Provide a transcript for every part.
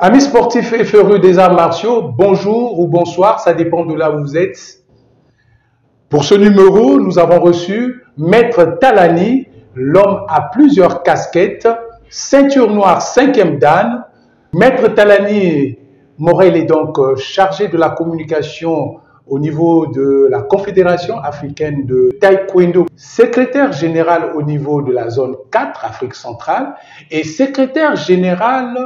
Amis sportifs et férus des arts martiaux, bonjour ou bonsoir, ça dépend de là où vous êtes. Pour ce numéro, nous avons reçu Maître Talani, l'homme à plusieurs casquettes, ceinture noire 5e dan. Maître Talani Morel est donc chargé de la communication au niveau de la Confédération africaine de Taekwondo, secrétaire général au niveau de la zone 4, Afrique centrale, et secrétaire général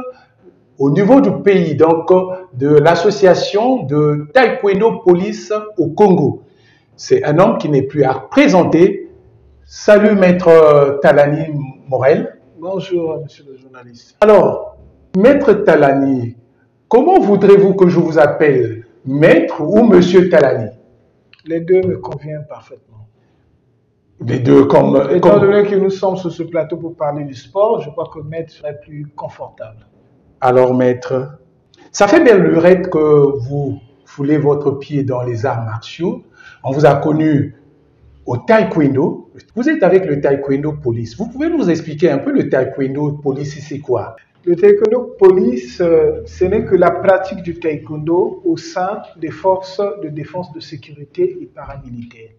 au niveau du pays, donc de l'association de Taekwondo Police au Congo. C'est un homme qui n'est plus à présenter. Salut Maître Talani Morel. Bonjour monsieur le journaliste. Alors, Maître Talani, comment voudrez-vous que je vous appelle? Maître ou Monsieur Talani? Les deux me conviennent parfaitement. Les deux comme... Étant donné que nous sommes sur ce plateau pour parler du sport, je crois que Maître serait plus confortable. Alors Maître, ça fait belle lurette que vous foulez votre pied dans les arts martiaux. On vous a connu au Taekwondo. Vous êtes avec le Taekwondo Police. Vous pouvez nous expliquer un peu le Taekwondo Police, c'est quoi? Le Taekwondo Police, ce n'est que la pratique du Taekwondo au sein des forces de défense, de sécurité et paramilitaires.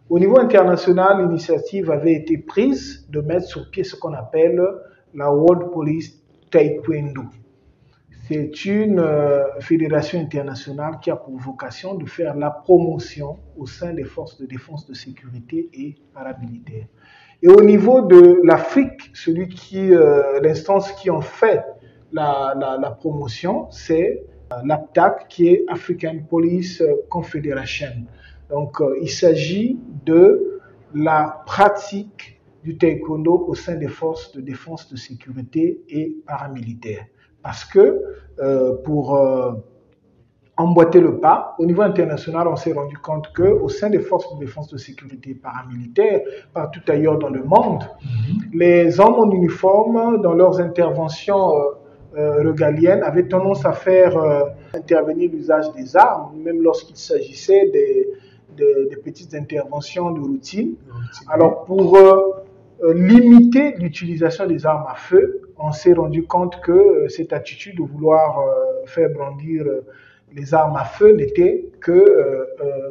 Au niveau international, l'initiative avait été prise de mettre sur pied ce qu'on appelle la World Police Taekwondo. C'est une fédération internationale qui a pour vocation de faire la promotion au sein des forces de défense, de sécurité et paramilitaires. Et au niveau de l'Afrique, l'instance qui en fait la promotion, c'est l'APTAC, qui est African Police Confederation. Donc, il s'agit de la pratique du taekwondo au sein des forces de défense, de sécurité et paramilitaires. Parce que pour emboîter le pas, au niveau international, on s'est rendu compte qu'au sein des forces de défense, de sécurité et paramilitaires, partout ailleurs dans le monde, les hommes en uniforme, dans leurs interventions régaliennes, avaient tendance à faire intervenir l'usage des armes, même lorsqu'il s'agissait des petites interventions de routine. Alors, pour limiter l'utilisation des armes à feu, on s'est rendu compte que cette attitude de vouloir faire brandir les armes à feu n'était que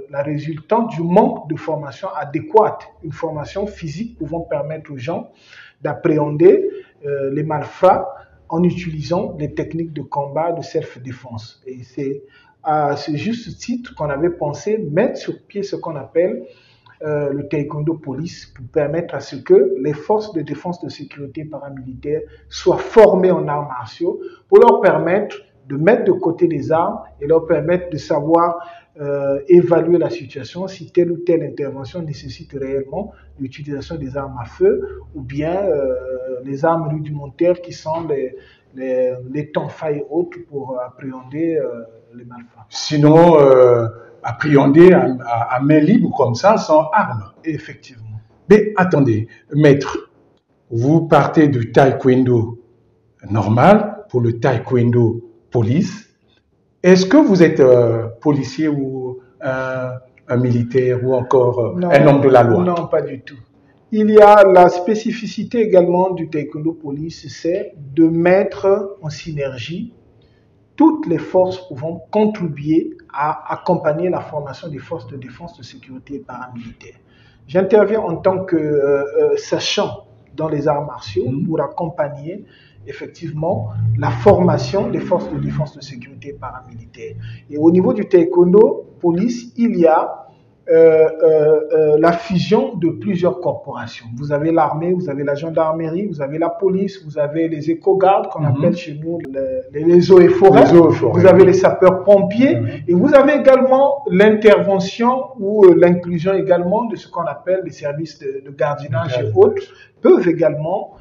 la résultante du manque de formation adéquate, une formation physique pouvant permettre aux gens d'appréhender les malfrats en utilisant des techniques de combat, de self-défense. Et c'est à ce juste titre qu'on avait pensé mettre sur pied ce qu'on appelle le Taekwondo Police pour permettre à ce que les forces de défense, de sécurité paramilitaires soient formées en arts martiaux pour leur permettre de mettre de côté les armes et leur permettre de savoir évaluer la situation, si telle ou telle intervention nécessite réellement l'utilisation des armes à feu ou bien les armes rudimentaires qui sont les tonfa et autres pour appréhender les malfrats. Sinon, appréhender à main libre comme ça, sans armes. Effectivement. Mais attendez, maître, vous partez du taekwondo normal pour le taekwondo police. Est-ce que vous êtes policier ou un militaire ou encore un homme de la loi? Non, pas du tout. Il y a la spécificité également du taekwondo police, c'est de mettre en synergie toutes les forces pouvant contribuer à accompagner la formation des forces de défense, de sécurité et paramilitaires. J'interviens en tant que sachant dans les arts martiaux pour accompagner effectivement la formation des forces de défense, de sécurité et paramilitaires. Et au niveau du taekwondo police, il y a la fusion de plusieurs corporations. Vous avez l'armée, vous avez la gendarmerie, vous avez la police, vous avez les éco-gardes qu'on appelle chez nous les eaux et forêts, vous avez les sapeurs-pompiers et vous avez également l'intervention ou l'inclusion également de ce qu'on appelle les services de gardiennage et autres peuvent également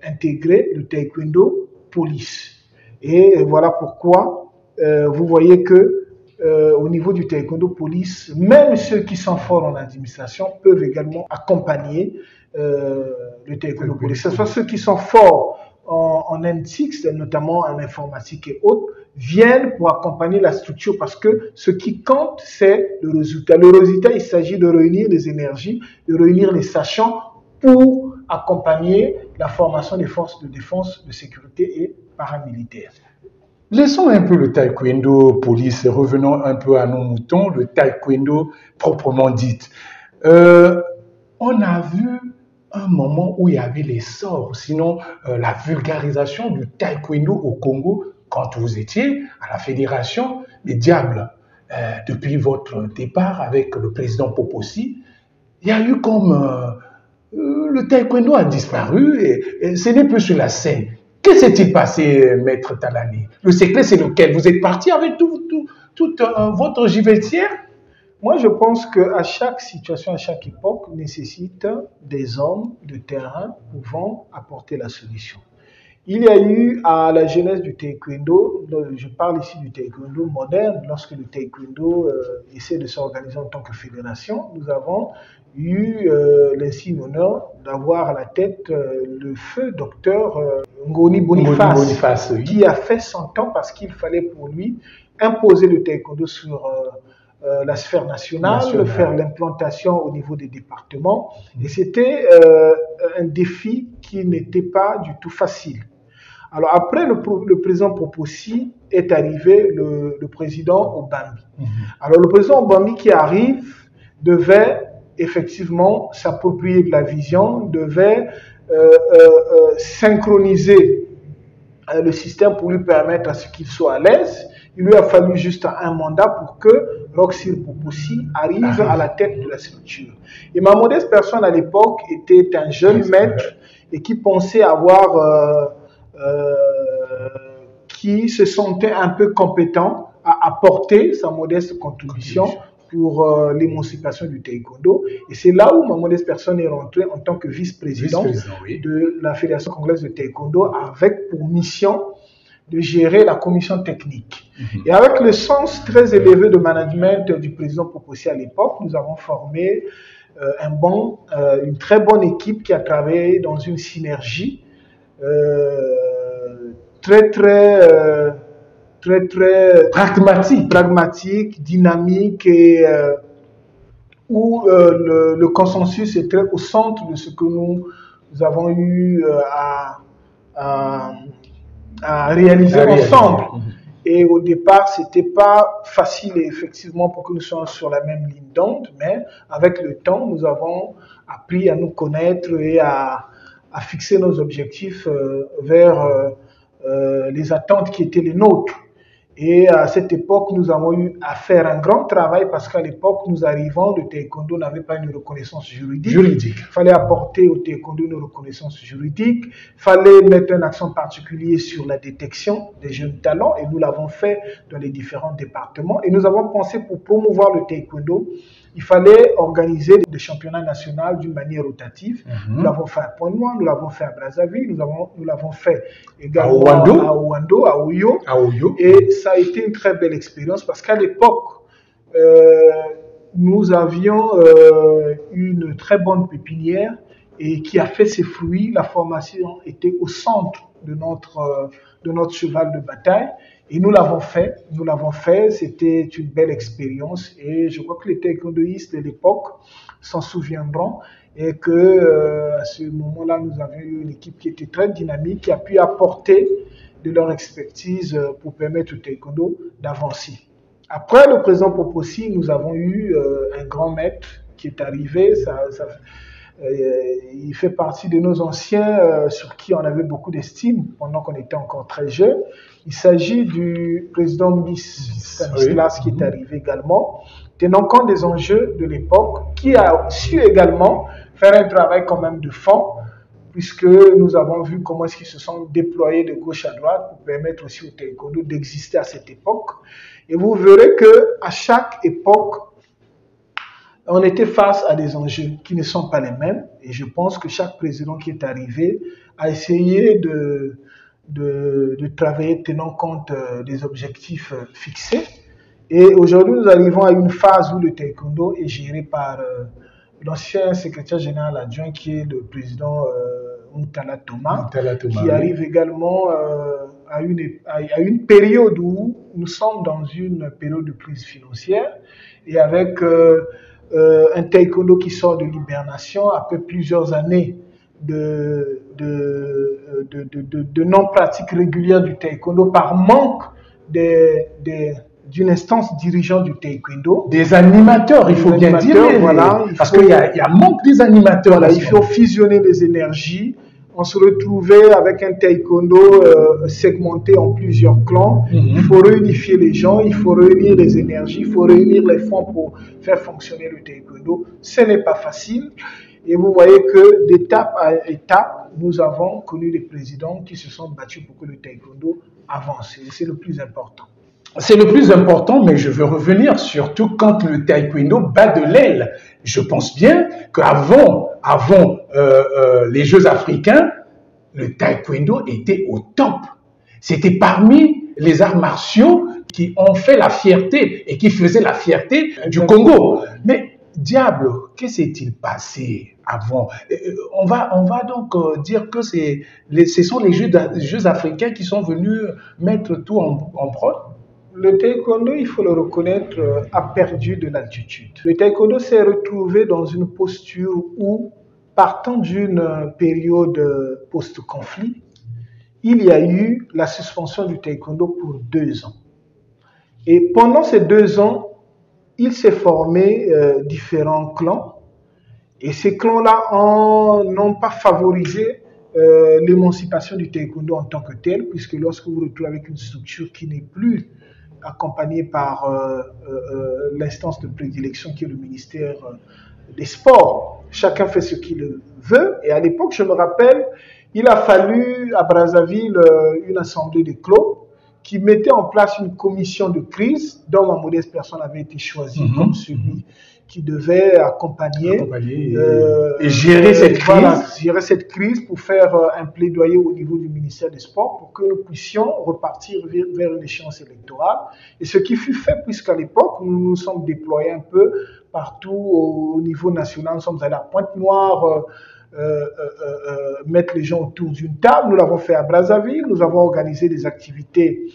intégrer le taekwondo police. Et voilà pourquoi vous voyez que au niveau du taekwondo police, même ceux qui sont forts en administration peuvent également accompagner le taekwondo police. Que ce soit ceux qui sont forts en N6, notamment en informatique et autres, viennent pour accompagner la structure parce que ce qui compte, c'est le résultat. Le résultat, il s'agit de réunir les énergies, de réunir les sachants pour accompagner la formation des forces de défense, de sécurité et paramilitaires. Laissons un peu le taekwondo police, revenons un peu à nos moutons, le taekwondo proprement dit. On a vu un moment où il y avait l'essor, sinon la vulgarisation du taekwondo au Congo quand vous étiez à la Fédération des Diables. Depuis votre départ avec le président Popossi, il y a eu comme le taekwondo a disparu et ce n'est plus sur la scène. Que s'est-il passé, Maître Talani? Le secret, c'est lequel? Vous êtes parti avec toute votre gibetière? Moi, je pense qu'à chaque situation, à chaque époque, nécessite des hommes de terrain pouvant apporter la solution. Il y a eu à la genèse du taekwondo, je parle ici du taekwondo moderne, lorsque le taekwondo essaie de s'organiser en tant que fédération, nous avons eu l'insigne honneur d'avoir à la tête le feu docteur Ngoni Boniface, oui, qui a fait son temps parce qu'il fallait pour lui imposer le taekwondo sur la sphère nationale, faire l'implantation au niveau des départements. Et c'était un défi qui n'était pas du tout facile. Alors après le président Popossi est arrivé le président Obambi. Alors le président Obambi qui arrive devait effectivement s'approprier de la vision, devait synchroniser le système pour lui permettre à ce qu'il soit à l'aise. Il lui a fallu juste un mandat pour que Roch-Sir Popossi arrive à la tête de la structure. Et ma modeste personne à l'époque était un jeune maître et qui pensait avoir, qui se sentait un peu compétent à apporter sa modeste contribution pour l'émancipation du taekwondo. Et c'est là où ma modeste personne est rentrée en tant que vice-président de la Fédération congolaise de taekwondo avec pour mission de gérer la commission technique. Et avec le sens très élevé de management du président Popossi à l'époque, nous avons formé une très bonne équipe qui a travaillé dans une synergie très pragmatique, dynamique et où le consensus était au centre de ce que nous avons eu à réaliser ensemble. Et au départ, c'était pas facile effectivement pour que nous soyons sur la même ligne d'onde, mais avec le temps, nous avons appris à nous connaître et à fixer nos objectifs vers les attentes qui étaient les nôtres. Et à cette époque, nous avons eu à faire un grand travail parce qu'à l'époque, nous arrivons, le taekwondo n'avait pas une reconnaissance juridique. Il fallait apporter au taekwondo une reconnaissance juridique. Il fallait mettre un accent particulier sur la détection des jeunes talents et nous l'avons fait dans les différents départements. Et nous avons pensé pour promouvoir le taekwondo, il fallait organiser des championnats nationaux d'une manière rotative. Nous l'avons fait à Pointe-Noire, nous l'avons fait à Brazzaville, nous l'avons fait également à Ouando, à Oyo. Et ça a été une très belle expérience parce qu'à l'époque, nous avions une très bonne pépinière et qui a fait ses fruits. La formation était au centre de notre cheval de bataille. Et nous l'avons fait, c'était une belle expérience et je crois que les taekwondoïstes de l'époque s'en souviendront et que à ce moment-là, nous avions eu une équipe qui était très dynamique, qui a pu apporter de leur expertise pour permettre au taekwondo d'avancer. Après le président Popossi, nous avons eu un grand maître qui est arrivé, il fait partie de nos anciens sur qui on avait beaucoup d'estime pendant qu'on était encore très jeunes. Il s'agit du président Stanislas qui est arrivé également, tenant compte des enjeux de l'époque, qui a su également faire un travail quand même de fond, puisque nous avons vu comment est-ce qu'ils se sont déployés de gauche à droite pour permettre aussi au taekwondo d'exister à cette époque. Et vous verrez qu'à chaque époque, on était face à des enjeux qui ne sont pas les mêmes. Et je pense que chaque président qui est arrivé a essayé de travailler tenant compte des objectifs fixés. Et aujourd'hui, nous arrivons à une phase où le taekwondo est géré par l'ancien secrétaire général adjoint qui est le président Mutala Thomas, qui arrive également à une période où nous sommes dans une période de crise financière et avec un taekwondo qui sort de l'hibernation après plusieurs années de non-pratique régulière du taekwondo par manque d'une instance dirigeante du taekwondo. Des animateurs, il faut bien dire. Voilà, parce qu'il y a manque des animateurs. Voilà, il faut fusionner les énergies. On se retrouvait avec un taekwondo segmenté en plusieurs clans. Il faut réunifier les gens, il faut réunir les énergies, il faut réunir les fonds pour faire fonctionner le taekwondo. Ce n'est pas facile. Et vous voyez que d'étape à étape, nous avons connu des présidents qui se sont battus pour que le taekwondo avance. Et c'est le plus important. C'est le plus important, mais je veux revenir surtout quand le taekwondo bat de l'aile. Je pense bien qu'avant les Jeux africains, le taekwondo était au top. C'était parmi les arts martiaux qui ont fait la fierté et qui faisaient la fierté du Congo. Mais diable, qu'est-ce qui s'est-il passé avant? On va donc dire que ce sont les Jeux africains qui sont venus mettre tout en prod. Le taekwondo, il faut le reconnaître, a perdu de l'altitude. Le taekwondo s'est retrouvé dans une posture où, partant d'une période post-conflit, il y a eu la suspension du taekwondo pour 2 ans. Et pendant ces 2 ans, il s'est formé différents clans. Et ces clans-là n'ont pas favorisé l'émancipation du taekwondo en tant que tel, puisque lorsque vous vous retrouvez avec une structure qui n'est plus accompagné par l'instance de prédilection qui est le ministère des Sports. Chacun fait ce qu'il veut. Et à l'époque, je me rappelle, il a fallu à Brazzaville une assemblée de clos qui mettait en place une commission de crise dont ma modeste personne avait été choisie comme celui qui devait accompagner et gérer cette crise. Voilà, gérer cette crise pour faire un plaidoyer au niveau du ministère des Sports pour que nous puissions repartir vers une échéance électorale. Et ce qui fut fait, puisqu'à l'époque, nous nous sommes déployés un peu partout au niveau national. Nous sommes allés à Pointe-Noire, mettre les gens autour d'une table. Nous l'avons fait à Brazzaville. Nous avons organisé des activités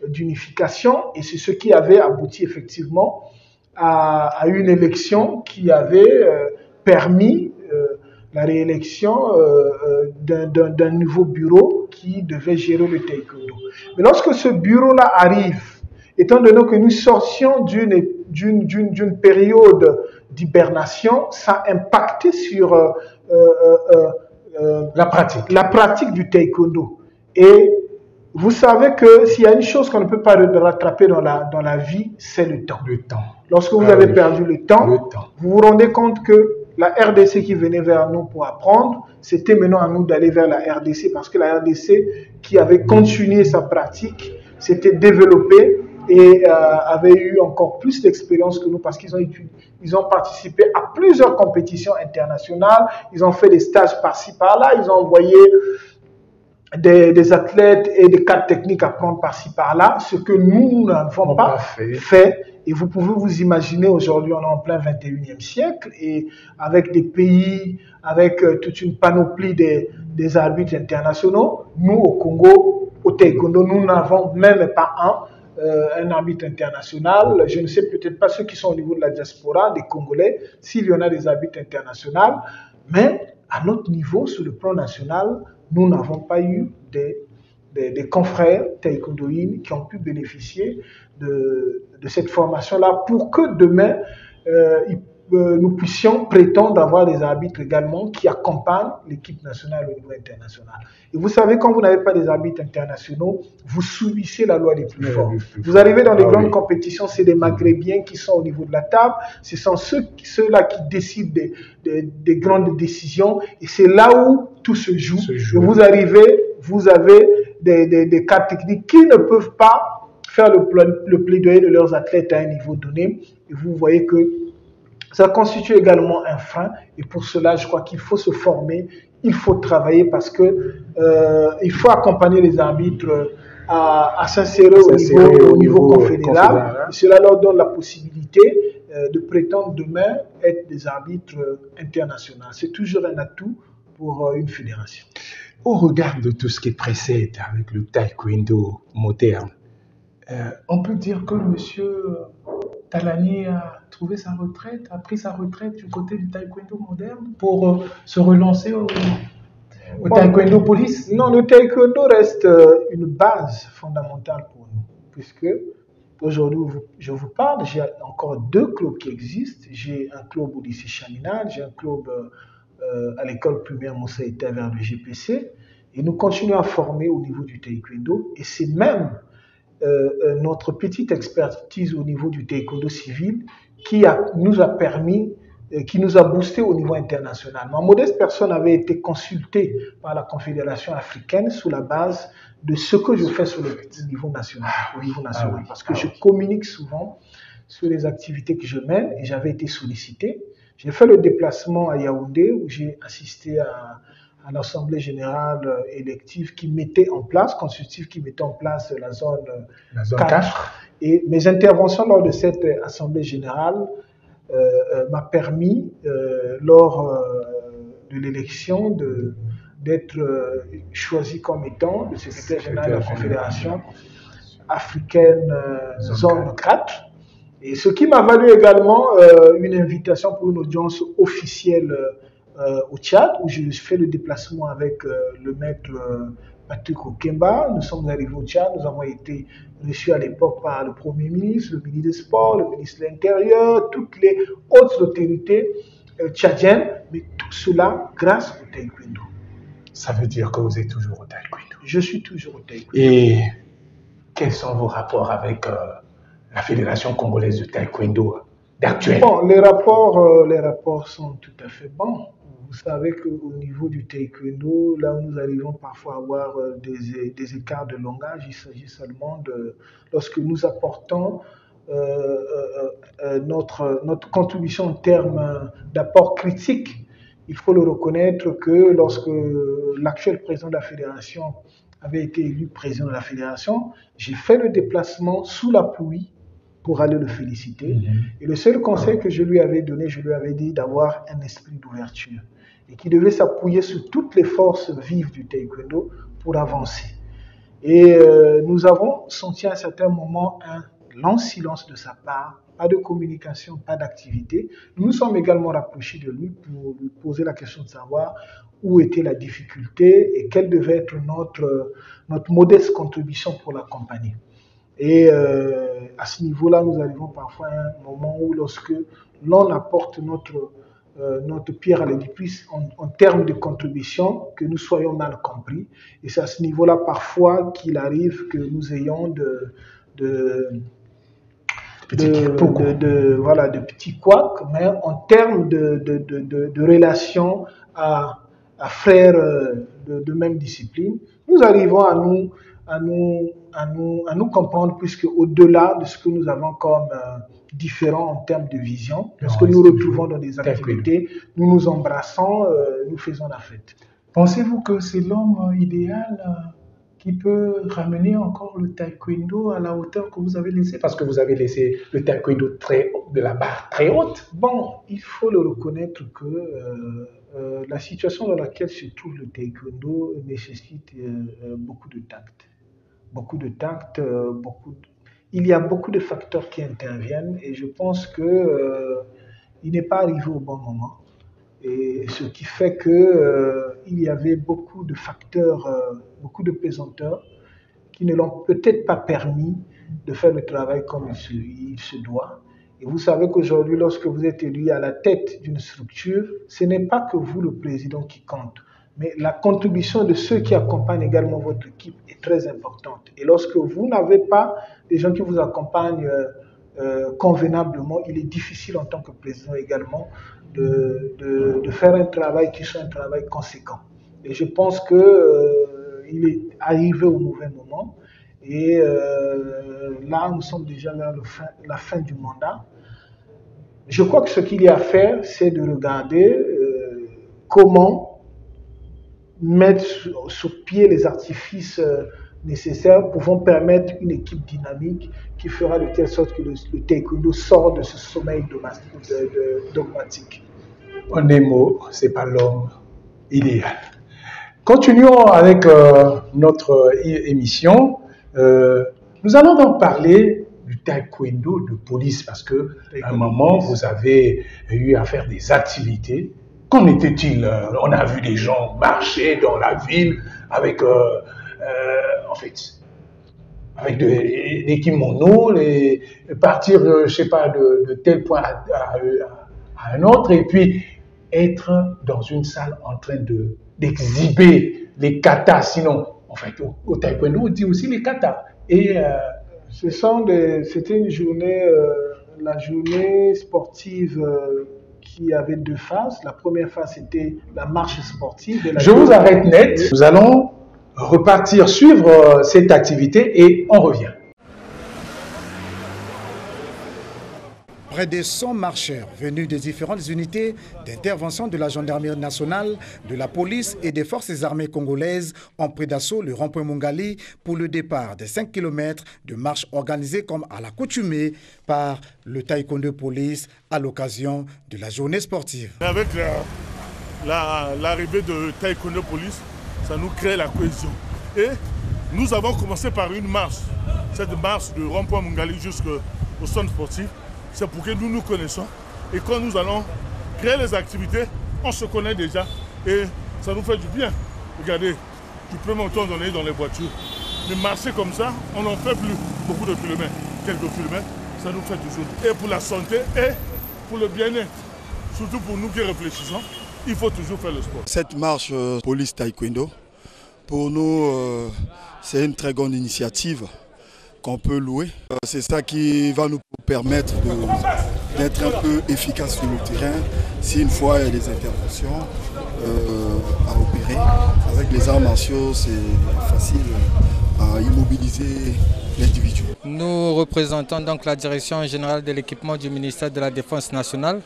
d'unification et c'est ce qui avait abouti effectivement à une élection qui avait permis la réélection d'un nouveau bureau qui devait gérer le taekwondo. Mais lorsque ce bureau-là arrive, étant donné que nous sortions d'une période d'hibernation, ça a impacté sur la pratique du taekwondo. Et vous savez que s'il y a une chose qu'on ne peut pas rattraper dans la vie, c'est le temps. Lorsque vous avez perdu le temps, vous vous rendez compte que la RDC qui venait vers nous pour apprendre, c'était maintenant à nous d'aller vers la RDC parce que la RDC qui avait continué sa pratique, s'était développée et avait eu encore plus d'expérience que nous parce qu'ils ont participé à plusieurs compétitions internationales, ils ont fait des stages par-ci par-là, ils ont envoyé des athlètes et des cadres techniques à prendre par-ci par-là, ce que nous n'avons pas fait. Et vous pouvez vous imaginer, aujourd'hui, on est en plein 21e siècle et avec des pays, avec toute une panoplie des arbitres internationaux, nous, au Congo, au taekwondo, nous n'avons même pas un arbitre international. Je ne sais peut-être pas ceux qui sont au niveau de la diaspora, des Congolais, s'il y en a des arbitres internationaux, mais à notre niveau, sur le plan national, nous n'avons pas eu des confrères taekwondoïnes qui ont pu bénéficier de cette formation-là pour que demain, nous puissions prétendre avoir des arbitres également qui accompagnent l'équipe nationale au niveau international. Et vous savez, quand vous n'avez pas des arbitres internationaux, vous subissez la loi des plus forts. Vous arrivez dans les grandes compétitions, c'est des Maghrébiens qui sont au niveau de la table, ce sont ceux-là qui décident des grandes décisions, et c'est là où tout se joue. Et vous avez des cadres techniques qui ne peuvent pas faire le plaidoyer de leurs athlètes à un niveau donné, et vous voyez que ça constitue également un frein, et pour cela, je crois qu'il faut se former, il faut travailler parce que il faut accompagner les arbitres à s'insérer au niveau confédéral. Et cela leur donne la possibilité de prétendre demain être des arbitres internationaux. C'est toujours un atout pour une fédération. Au regard de tout ce qui précède avec le taekwondo moderne, on peut dire que M. Talani a trouvé sa retraite, a pris sa retraite du côté du taekwondo moderne pour se relancer au taekwondo police? Non, le taekwondo reste une base fondamentale pour nous, puisque aujourd'hui, je vous parle, j'ai encore 2 clubs qui existent. J'ai un club au lycée Chaminade, j'ai un club à l'école primaire Moussa Ita vers le GPC, et nous continuons à former au niveau du taekwondo, et c'est même notre petite expertise au niveau du taekwondo civil nous a permis, qui nous a boosté au niveau international. Ma modeste personne avait été consultée par la Confédération africaine sous la base de ce que je fais sur le niveau national, parce que je communique souvent sur les activités que je mène, et j'avais été sollicité. J'ai fait le déplacement à Yaoundé où j'ai assisté à l'Assemblée générale élective qui mettait en place, consultative qui mettait en place la zone 4. Et mes interventions lors de cette Assemblée générale m'a permis, lors de l'élection, d'être choisi comme étant le secrétaire général de la Confédération africaine zone 4. Et ce qui m'a valu également une invitation pour une audience officielle au Tchad, où je fais le déplacement avec le maître Patrick Okemba. Nous sommes arrivés au Tchad, nous avons été reçus à l'époque par le Premier ministre, le ministre des Sports, le ministre de l'Intérieur, toutes les hautes autorités tchadiennes, mais tout cela grâce au taekwondo. Ça veut dire que vous êtes toujours au taekwondo? Je suis toujours au taekwondo. Et quels sont vos rapports avec la Fédération congolaise de taekwondo d'actuel? Bon, les rapports sont tout à fait bons. Vous savez qu'au niveau du taekwondo, là où nous arrivons parfois à avoir des écarts de langage, il s'agit seulement de lorsque nous apportons notre contribution en termes d'apport critique. Il faut le reconnaître que lorsque l'actuel président de la fédération avait été élu président de la fédération, j'ai fait le déplacement sous la pluie pour aller le féliciter. Et le seul conseil que je lui avais donné, je lui avais dit d'avoir un esprit d'ouverture et qu'il devait s'appuyer sur toutes les forces vives du taekwondo pour avancer. Et nous avons senti à un certain moment un long silence de sa part, pas de communication, pas d'activité. Nous nous sommes également rapprochés de lui pour lui poser la question de savoir où était la difficulté et quelle devait être notre modeste contribution pour l'accompagner. Et à ce niveau-là, nous arrivons parfois à un moment où lorsque l'on apporte notre pierre à l'édifice en termes de contribution, que nous soyons mal compris. Et c'est à ce niveau-là parfois qu'il arrive que nous ayons de petits couacs, mais en termes de relations à frères de même discipline, nous arrivons à nous comprendre, puisque au-delà de ce que nous avons comme différent en termes de vision, lorsque nous retrouvons dans des activités, nous nous embrassons, nous faisons la fête. Pensez-vous que c'est l'homme idéal qui peut ramener encore le taekwondo à la hauteur que vous avez laissé? Parce que vous avez laissé le taekwondo de la barre très haute. Bon, il faut le reconnaître que la situation dans laquelle se trouve le taekwondo nécessite beaucoup de tact. Il y a beaucoup de facteurs qui interviennent et je pense qu'il n'est pas arrivé au bon moment. Et ce qui fait qu'il y avait beaucoup de facteurs, beaucoup de pesanteurs qui ne l'ont peut-être pas permis de faire le travail comme il se doit. Et vous savez qu'aujourd'hui, lorsque vous êtes élu à la tête d'une structure, ce n'est pas que vous, le président, qui compte, mais la contribution de ceux qui accompagnent également votre équipe est très importante. Et lorsque vous n'avez pas des gens qui vous accompagnent convenablement, il est difficile en tant que président également de faire un travail qui soit un travail conséquent. Et je pense qu'il est arrivé au mauvais moment. Et là, nous sommes déjà vers la fin du mandat. Je crois que ce qu'il y a à faire, c'est de regarder comment mettre sur pied les artifices nécessaires pouvant permettre une équipe dynamique qui fera de telle sorte que le taekwondo sort de ce sommeil dogmatique. En des mots, ce n'est pas l'homme idéal. Continuons avec notre émission. Nous allons donc parler du taekwondo de police parce qu'à un moment, vous avez eu à faire des activités Qu'en était-il? On a vu des gens marcher dans la ville avec, en fait, avec des kimonos, partir, je sais pas, de tel point à un autre, et puis être dans une salle en train d'exhiber les katas. Sinon, en fait, au taekwondo, on dit aussi les katas. Et c'était une journée, la journée sportive qui avait deux phases. La première phase, c'était la marche sportive. Je vous arrête net. Nous allons repartir suivre cette activité et on revient. Près de 100 marcheurs venus des différentes unités d'intervention de la gendarmerie nationale, de la police et des forces armées congolaises ont pris d'assaut le rond-point Mungali pour le départ des 5 km de marche organisée comme à l'accoutumée par le Taekwondo Police à l'occasion de la journée sportive. Avec l'arrivée de Taekwondo Police, ça nous crée la cohésion. Et nous avons commencé par une marche. Cette marche de rond-point Mungali jusqu'au centre sportif. C'est pour que nous nous connaissons. Et quand nous allons créer les activités, on se connaît déjà et ça nous fait du bien. Regardez, tu peux m'entendre donner dans les voitures. Mais marcher comme ça, on n'en fait plus beaucoup de kilomètres. Quelques kilomètres, ça nous fait toujours. Et pour la santé et pour le bien-être. Surtout pour nous qui réfléchissons, il faut toujours faire le sport. Cette marche police taekwondo, pour nous, c'est une très grande initiative qu'on peut louer. C'est ça qui va nous permettre d'être un peu efficace sur le terrain. Si une fois il y a des interventions à opérer, avec les arts martiaux, c'est facile à immobiliser l'individu. Nous représentons donc la direction générale de l'équipement du ministère de la Défense nationale.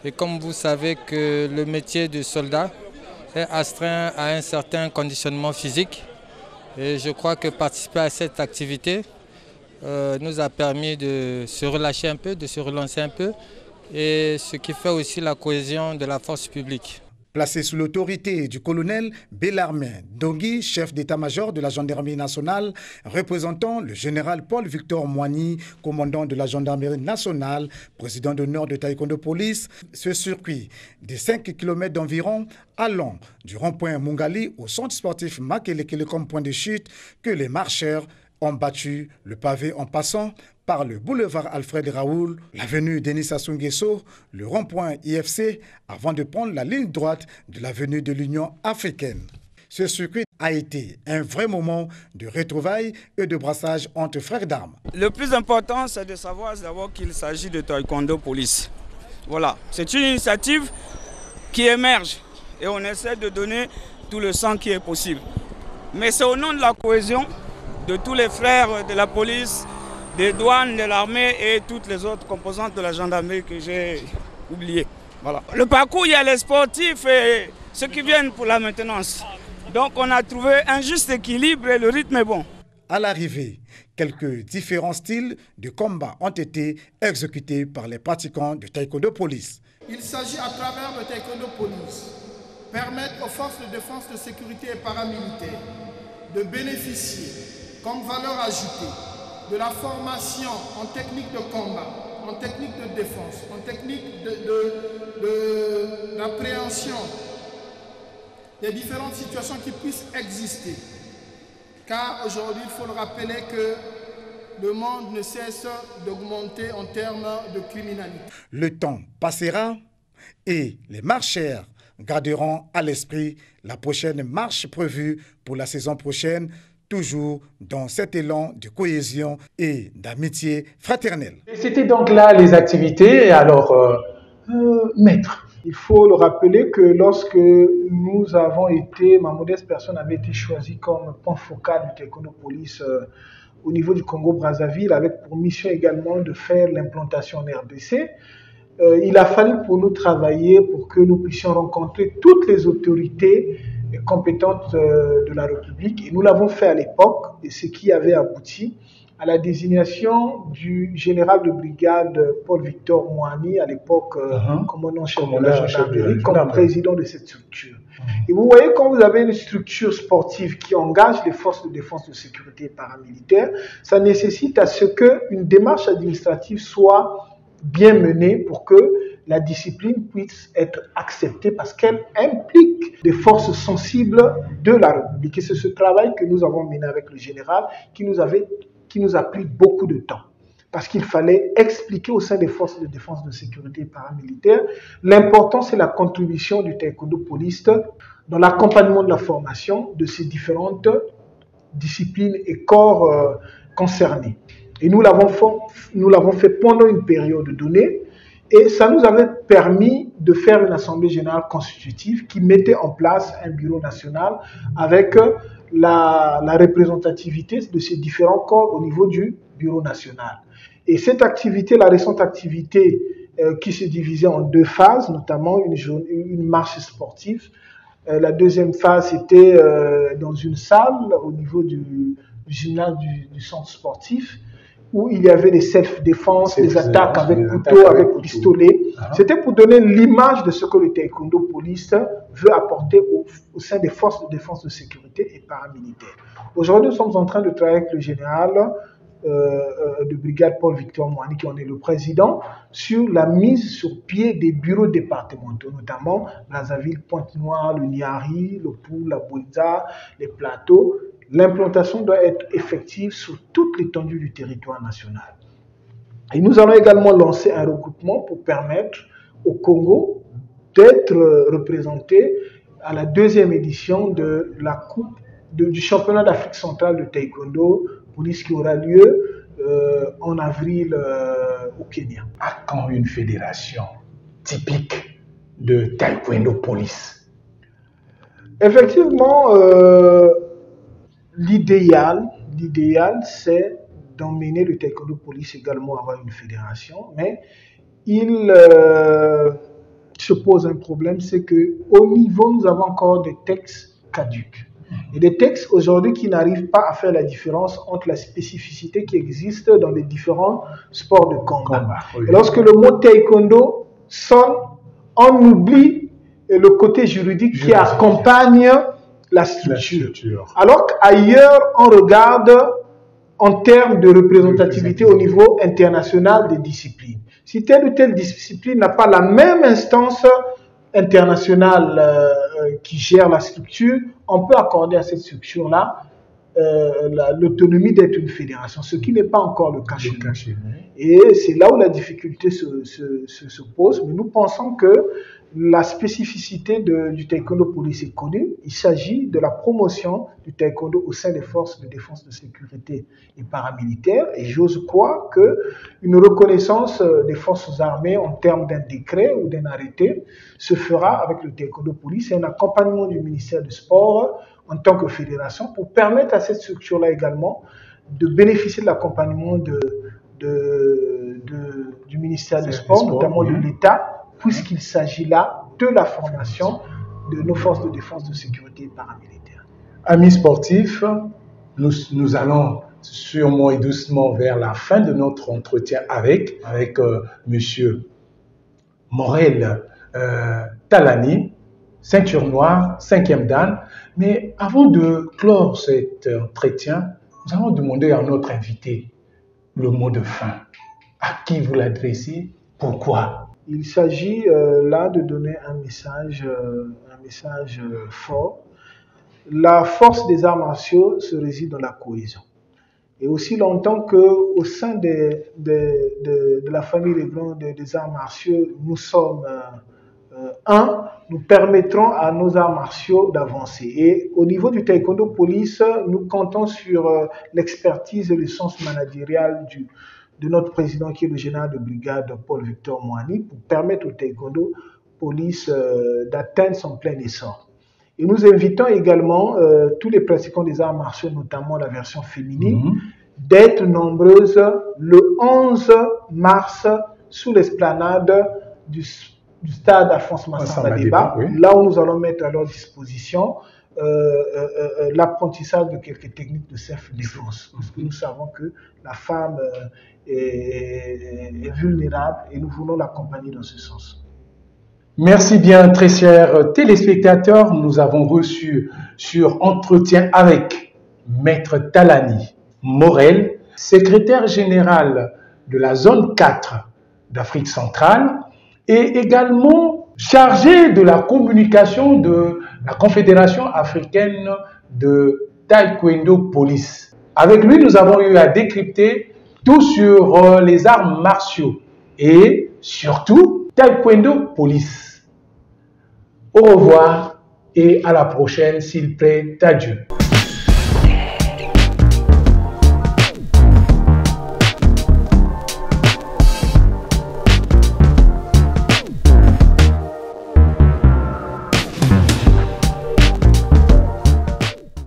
Et comme vous savez que le métier de soldat est astreint à un certain conditionnement physique, et je crois que participer à cette activité nous a permis de se relâcher un peu, de se relancer un peu, et ce qui fait aussi la cohésion de la force publique. Placé sous l'autorité du colonel Bellarmin Dongui, chef d'état-major de la gendarmerie nationale, représentant le général Paul-Victor Moigny, commandant de la gendarmerie nationale, président d'honneur de Taekwondo Police, ce circuit de 5 km d'environ allant du rond-point Mungali au centre sportif Makelekele comme point de chute que les marcheurs ont battu le pavé en passant par le boulevard Alfred Raoul, l'avenue Denis Sassou Nguesso, le rond-point IFC, avant de prendre la ligne droite de l'avenue de l'Union africaine. Ce circuit a été un vrai moment de retrouvailles et de brassage entre frères d'armes. Le plus important, c'est de savoir d'abord qu'il s'agit de Taekwondo Police. Voilà, c'est une initiative qui émerge et on essaie de donner tout le sang qui est possible. Mais c'est au nom de la cohésion de tous les frères de la police, des douanes, de l'armée et toutes les autres composantes de la gendarmerie que j'ai oubliées. Voilà. Le parcours, il y a les sportifs et ceux qui viennent pour la maintenance. Donc on a trouvé un juste équilibre et le rythme est bon. À l'arrivée, quelques différents styles de combat ont été exécutés par les pratiquants de Taekwondo Police. Il s'agit à travers le Taekwondo Police permettre aux forces de défense, de sécurité et paramilitaires de bénéficier comme valeur ajoutée de la formation en technique de combat, en technique de défense, en technique d'appréhension des différentes situations qui puissent exister. Car aujourd'hui, il faut le rappeler que le monde ne cesse d'augmenter en termes de criminalité. Le temps passera et les marcheurs garderont à l'esprit la prochaine marche prévue pour la saison prochaine, toujours dans cet élan de cohésion et d'amitié fraternelle. C'était donc là les activités. Alors, maître. Il faut le rappeler que lorsque nous avons été, ma modeste personne avait été choisie comme point focal du Taekwondo Police au niveau du Congo-Brazzaville, avec pour mission également de faire l'implantation en RDC. Il a fallu pour nous travailler pour que nous puissions rencontrer toutes les autorités compétentes de la République. Et nous l'avons fait à l'époque, et ce qui avait abouti à la désignation du général de brigade Paul-Victor Moigny, à l'époque commandant-chef de la gendarmerie, comme président de cette structure. Et vous voyez, quand vous avez une structure sportive qui engage les forces de défense, de sécurité et paramilitaires, ça nécessite à ce qu'une démarche administrative soit bien menée pour que la discipline puisse être acceptée parce qu'elle implique des forces sensibles de la République. Et c'est ce travail que nous avons mené avec le général qui nous a pris beaucoup de temps. Parce qu'il fallait expliquer au sein des forces de défense, de sécurité et paramilitaires l'importance et la contribution du taekwondo police dans l'accompagnement de la formation de ces différentes disciplines et corps concernés. Et nous l'avons fait pendant une période donnée et ça nous avait permis de faire une assemblée générale constitutive qui mettait en place un bureau national avec la représentativité de ces différents corps au niveau du bureau national. Et cette activité, la récente activité qui se divisait en deux phases, notamment une marche sportive. La deuxième phase était dans une salle au niveau du gymnase du centre sportif où il y avait des self-défense, des attaques avec couteau, avec pistolet. C'était pour donner l'image de ce que le taekwondo police veut apporter au sein des forces de défense, de sécurité et paramilitaires. Aujourd'hui, nous sommes en train de travailler avec le général de brigade Paul-Victor Moani, qui en est le président, sur la mise sur pied des bureaux départementaux, notamment Brazzaville, Pointe-Noire, le Niari, le Pou, la Bouza, les plateaux. L'implantation doit être effective sur toute l'étendue du territoire national. Et nous allons également lancer un regroupement pour permettre au Congo d'être représenté à la deuxième édition de la coupe du championnat d'Afrique centrale de taekwondo police qui aura lieu en avril au Kenya. À quand une fédération typique de taekwondo police? Effectivement, l'idéal, c'est d'emmener le taekwondo police également à avoir une fédération, mais il se pose un problème, c'est qu'au niveau, nous avons encore des textes caducs. Et des textes aujourd'hui qui n'arrivent pas à faire la différence entre la spécificité qui existe dans les différents sports de combat. Oui. Et lorsque le mot taekwondo sonne, on oublie le côté juridique qui accompagne la structure. Alors qu'ailleurs, on regarde en termes de représentativité au niveau international des disciplines. Si telle ou telle discipline n'a pas la même instance internationale qui gère la structure, on peut accorder à cette structure-là l'autonomie d'être une fédération, ce qui n'est pas encore le cas chez nous. Et c'est là où la difficulté se pose. Mais nous pensons que la spécificité du taekwondo police est connue. Il s'agit de la promotion du taekwondo au sein des forces de défense, de sécurité et paramilitaires. Et j'ose croire qu'une reconnaissance des forces armées en termes d'un décret ou d'un arrêté se fera avec le taekwondo police et un accompagnement du ministère du Sport en tant que fédération pour permettre à cette structure-là également de bénéficier de l'accompagnement du ministère du Sport, notamment de l'État, puisqu'il s'agit là de la formation de nos forces de défense, de sécurité et paramilitaires. Amis sportifs, nous allons sûrement et doucement vers la fin de notre entretien avec monsieur Morel Talani, ceinture noire, 5e dan. Mais avant de clore cet entretien, nous allons demander à notre invité le mot de fin. À qui vous l'adressez? Pourquoi? Il s'agit là de donner un message fort. La force des arts martiaux se réside dans la cohésion. Et aussi longtemps qu'au sein de la famille des arts martiaux, nous sommes nous permettrons à nos arts martiaux d'avancer. Et au niveau du taekwondo police, nous comptons sur l'expertise et le sens managérial de notre président qui est le général de brigade Paul-Victor Moani pour permettre au taekwondo police d'atteindre son plein essor. Et nous invitons également tous les pratiquants des arts martiaux, notamment la version féminine, d'être nombreuses le 11 mars sous l'esplanade du stade Alphonse Massamba Débat, là où nous allons mettre à leur disposition l'apprentissage de quelques techniques de self-défense. Parce que nous savons que la femme est vulnérable et nous voulons l'accompagner dans ce sens. Merci bien, très chers téléspectateurs. Nous avons reçu sur Entretien avec Maître Talani Morel, secrétaire général de la zone 4 d'Afrique centrale, et également chargé de la communication de la Confédération africaine de Taekwondo Police. Avec lui, nous avons eu à décrypter tout sur les arts martiaux et surtout Taekwondo Police. Au revoir et à la prochaine s'il plaît à Dieu.